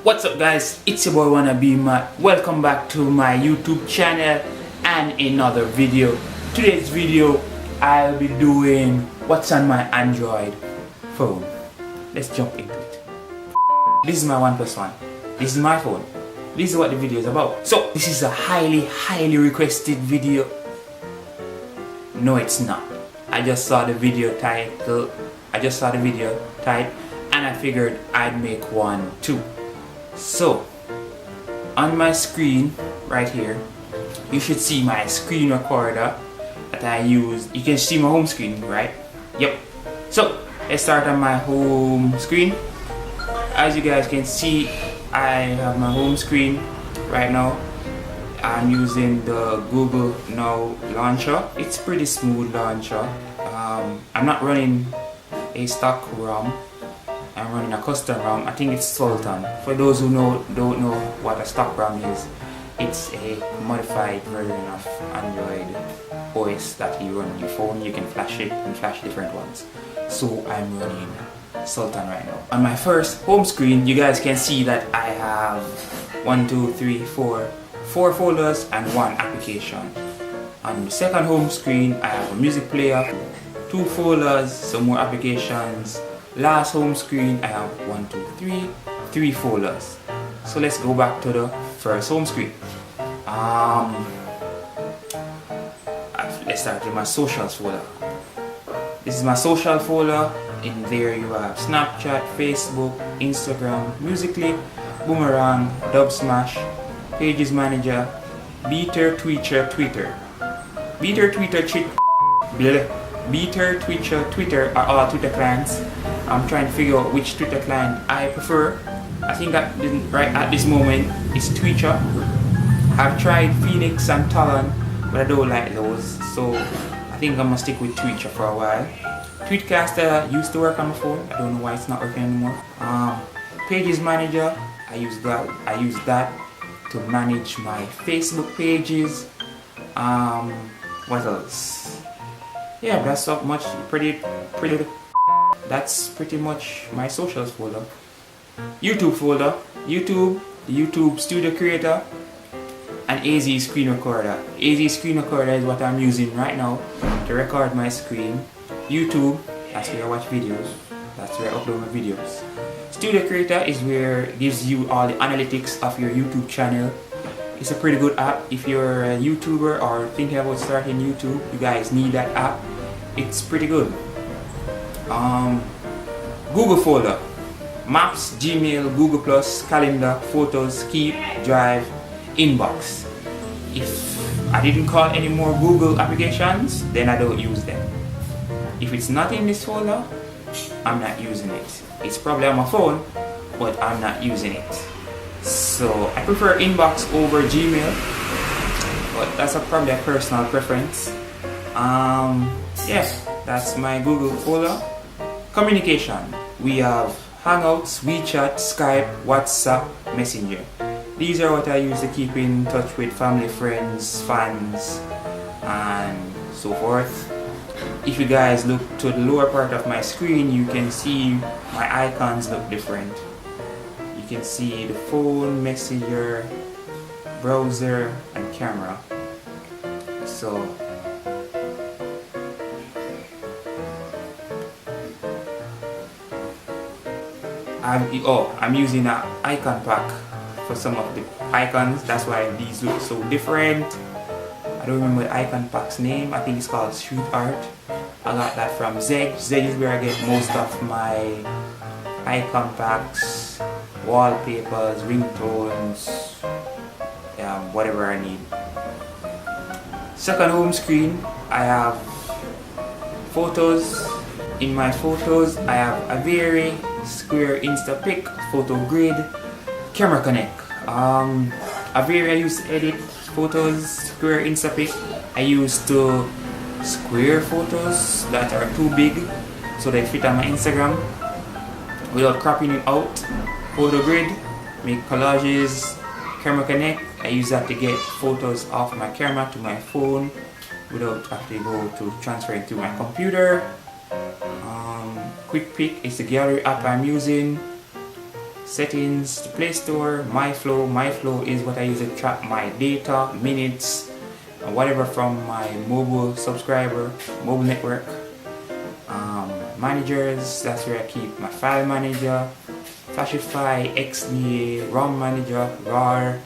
What's up guys, it's your boy WannabeMatt. Welcome back to my YouTube channel and another video. Today's video I'll be doing what's on my Android phone. Let's jump into it. This is my 1+1. This is my phone. This is what the video is about. So this is a highly requested video. No, it's not. I just saw the video title. And I figured I'd make one too. So on my screen right here you should see my screen recorder that I use. You can see my home screen, right? Yep. So let's start on my home screen. As you guys can see, I have my home screen right now. I'm using the Google Now launcher. It's pretty smooth launcher. I'm not running a stock ROM. I'm running a custom ROM. I think it's Sultan. For those who don't know what a stock ROM is, it's a modified version of Android OS that you run on your phone. You can flash it and flash different ones. So I'm running Sultan right now. On my first home screen, you guys can see that I have 4 folders and 1 application. On the second home screen, I have a music player, 2 folders, some more applications. Last home screen, I have 3 folders. So let's go back to the first home screen. Let's start with my socials folder. This is my social folder. In there you have Snapchat, Facebook, Instagram, Musical.ly, Boomerang, Dubsmash, Pages Manager, Beater, Twitter, Twitter are all Twitter clients. I'm trying to figure out which Twitter client I prefer. I think that right at this moment it's Twitter. I've tried Phoenix and Talon, but I don't like those, so I think I'm gonna stick with Twitter for a while. Tweetcaster used to work on my phone. I don't know why it's not working anymore. Pages Manager, I use that to manage my Facebook pages. What else? Yeah, that's so much. That's pretty much my socials folder. YouTube folder, the YouTube Studio Creator, and AZ Screen Recorder. AZ Screen Recorder is what I'm using right now to record my screen. YouTube, that's where I watch videos. That's where I upload my videos. Studio Creator is where it gives you all the analytics of your YouTube channel. It's a pretty good app if you're a YouTuber or thinking about starting YouTube. You guys need that app. It's pretty good. Google folder, Maps, Gmail, Google+, Calendar, Photos, Keep, Drive, Inbox. If I didn't call any more Google applications, then I don't use them. If it's not in this folder, I'm not using it. It's probably on my phone, but I'm not using it. So I prefer Inbox over Gmail, but that's probably a personal preference. Yeah, that's my Google folder. Communication, we have Hangouts, WeChat, Skype, WhatsApp, Messenger. These are what I use to keep in touch with family, friends, fans, and so forth. If you guys look to the lower part of my screen, you can see my icons look different. You can see the phone, messenger, browser, and camera. So I'm using an icon pack for some of the icons. That's why these look so different. I don't remember the icon pack's name. I think it's called Street Art. I got that from Zeg. Zeg is where I get most of my icon packs, wallpapers, ringtones, whatever I need. Second home screen, I have photos. In my photos, I have a very Square Instapic, Photo Grid, Camera Connect. I used to edit photos, Square Instapic. I used to square photos that are too big so they fit on my Instagram without cropping it out. Photo Grid, make collages. Camera Connect, I use that to get photos off my camera to my phone without having to go to transfer it to my computer. Quick Pick is the gallery app I'm using. settings, the Play Store, My Flow. My Flow is what I use to track my data, minutes, and whatever from my mobile subscriber, mobile network. Managers, that's where I keep my file manager, Flashify, XDA, ROM manager, RAR,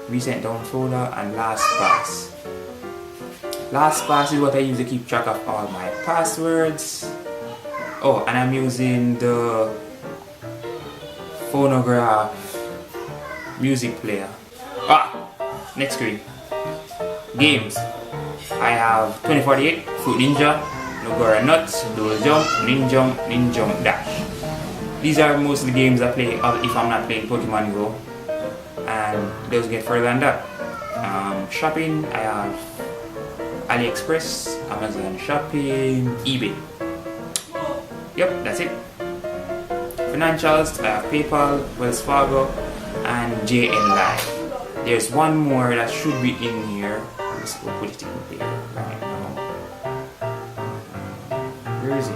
recent down folder, and LastPass. LastPass is what I use to keep track of all my passwords. Oh, and I'm using the phonograph music player. Next screen. Games. I have 2048, Fruit Ninja, Nogara Nuts, Dual Jump, Ninjump Dash. These are most of the games I play if I'm not playing Pokemon Go. And those get further than that. Shopping, I have AliExpress, Amazon Shopping, eBay. Yep, that's it. Financials, I have PayPal, Wells Fargo, and JN Live. There's one more that should be in here. Let's go put it in there right now. Where is it?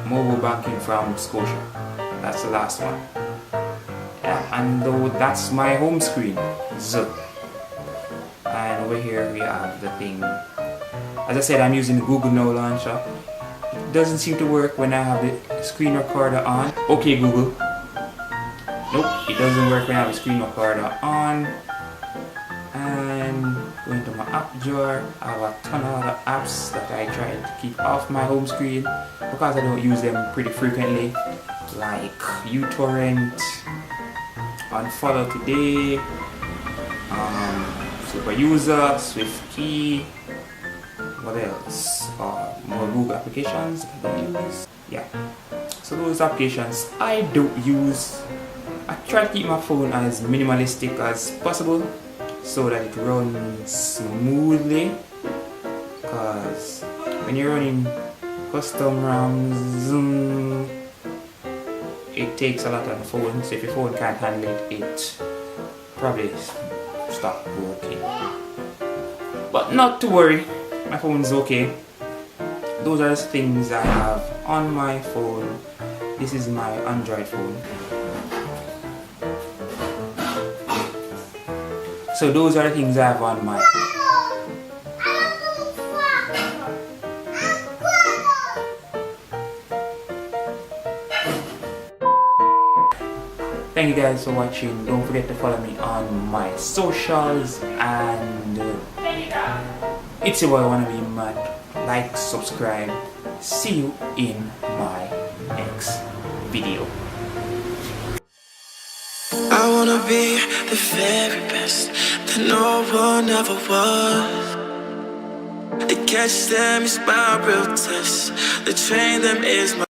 Mobile banking from Scotia. That's the last one. Yeah, and though that's my home screen. And over here we have the thing. As I said, I'm using the Google Now launcher. It doesn't seem to work when I have the screen recorder on. Okay, Google. Nope, it doesn't work when I have the screen recorder on. And going to my app drawer, I have a ton of other apps that I try to keep off my home screen because I don't use them pretty frequently, like uTorrent, Unfollow Today, Super User, SwiftKey. What else? More Google applications I don't use. Yeah. So those applications I don't use. I try to keep my phone as minimalistic as possible so that it runs smoothly. Because when you're running custom ROMs, it takes a lot on the phone. So if your phone can't handle it, it probably stop working. But not to worry. My phone's okay. Those are the things I have on my phone. This is my Android phone. So those are the things I have on my Thank you guys for watching. Don't forget to follow me on my socials, and it's your boy WannabeMatt. Like, subscribe. See you in my next video. I wanna be the very best that no one ever was. To catch them is my real test. To train them is my